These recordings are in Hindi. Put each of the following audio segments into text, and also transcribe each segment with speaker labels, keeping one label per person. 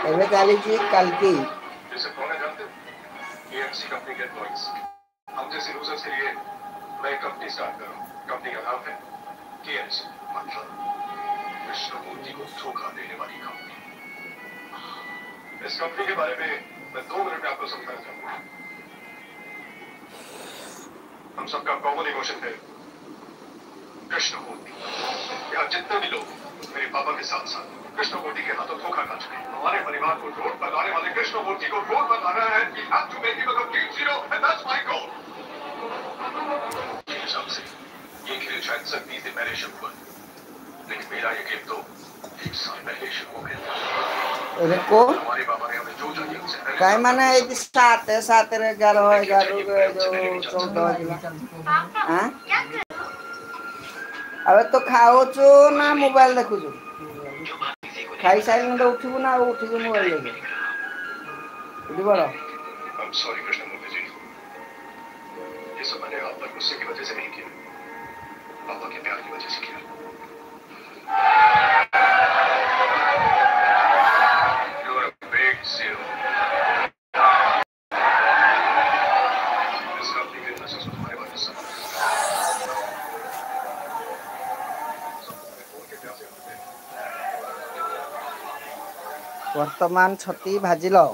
Speaker 1: एबे चली कल्कि
Speaker 2: जैसे कौन है जानते हो? KFC कंपनी के एम्प्लॉइज। हम जैसे लूजर्स के लिए मैं एक कंपनी स्टार्ट कर रहा हूँ। कंपनी का नाम है KFC, मतलब कृष्णमूर्ति को धोखा देने वाली कंपनी। इस कंपनी के बारे में मैं 2 मिनट में आपको समझाना चाहूंगा। हम सबका कॉमन इमोशन है कृष्णमूर्ति। यहाँ जितने भी लोग मेरे पापा के साथ साथ कृष्णमूर्ति के हाथों धोखा खा चुके हैं, हमारे परिवार को रोड पर लाने वाले कृष्णमूर्ति को रोड पर लाना है। We have to make him a complete zero and that's my goal. मेरे हिसाब से ये खेल शायद सर 20 दिन पहले शुरू हुआ, लेकिन मेरा ये गेम तो 1 साल पहले शुरू हो गया।
Speaker 1: देखो
Speaker 2: हमारे पापा ने हमें जो चाहिए उसे
Speaker 1: काय माने यदि 7 7 11 11 जो 14 दिला हां अबे तो खाओ चो ना मोबाइल देखु जो खाई साइलेंट तो उठिबु ना उठी के मोबाइल देखो उठी बड़
Speaker 2: I'm sorry कृष्णमूर्ति जी, ये सब मैंने आप पर गुस्से की वजह से नहीं किया, पापा के प्यार की वजह से किया। You're a big zero. इस कंपनी के नशे से तुम्हारे बारे में सब
Speaker 1: वर्तमान छती भाजिलो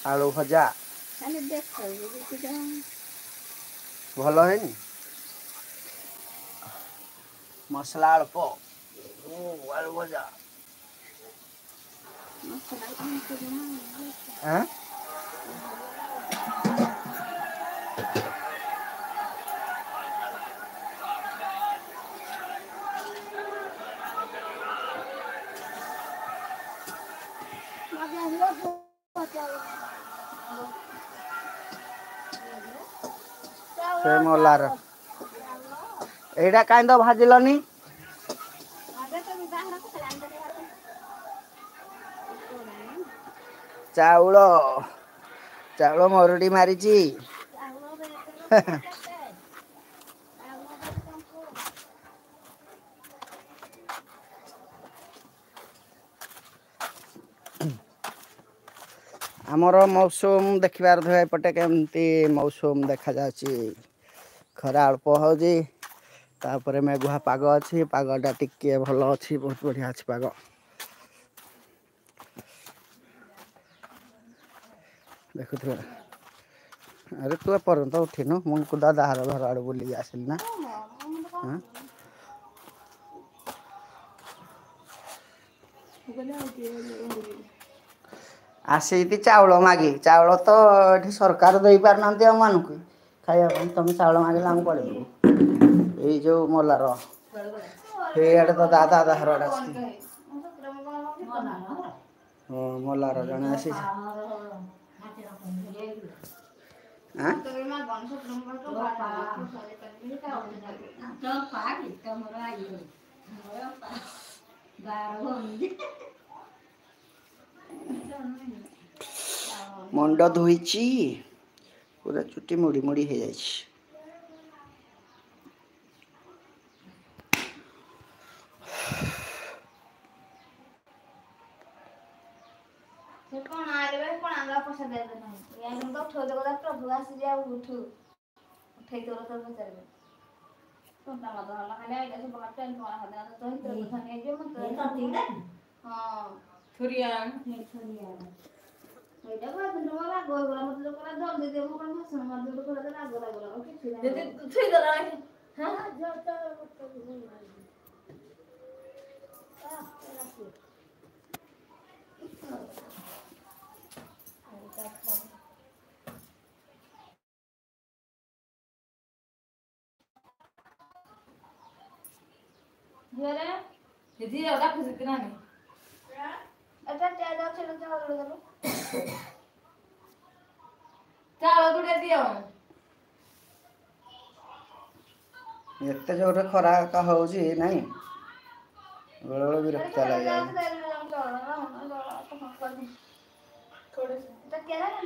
Speaker 1: आलू भजा भल है मसला अल्प आलू भजा हाँ से मोलार एडा कांद भाजिलनी चाउल चाउल मरुडी मारिची आमर मौसम देखबार थे एपटे केमती मौसम देखा जाची खरा अल्प होजी तापरे मेघुआ पाग अच्छी पागटा टिके भल अच्छी बहुत बढ़िया अच्छी पाग देखुथे अरे तू एपर्यंत उठिनु मुझे दादा घर घर आड़ बुल आसिल ना हाँ आसी चाउल मागी चाउल तो ये सरकार दे पार ना मान को खाया तुम चाउल मागे आम पड़े ये जो मोलार ये तो दादा घर आड़ मोलार जड़े आसी मंड धोईची पूरा चुटी मुड़ी मुड़ी हो जाए
Speaker 3: दीदी ज्यादा खुश इतना नहीं अच्छा ज्यादा चलो चावल करो चावल गुड़े दियो
Speaker 1: एते जोरे खरा का होजी नहीं बेले विरक्त लगे
Speaker 3: थोड़े से तो क्या है ना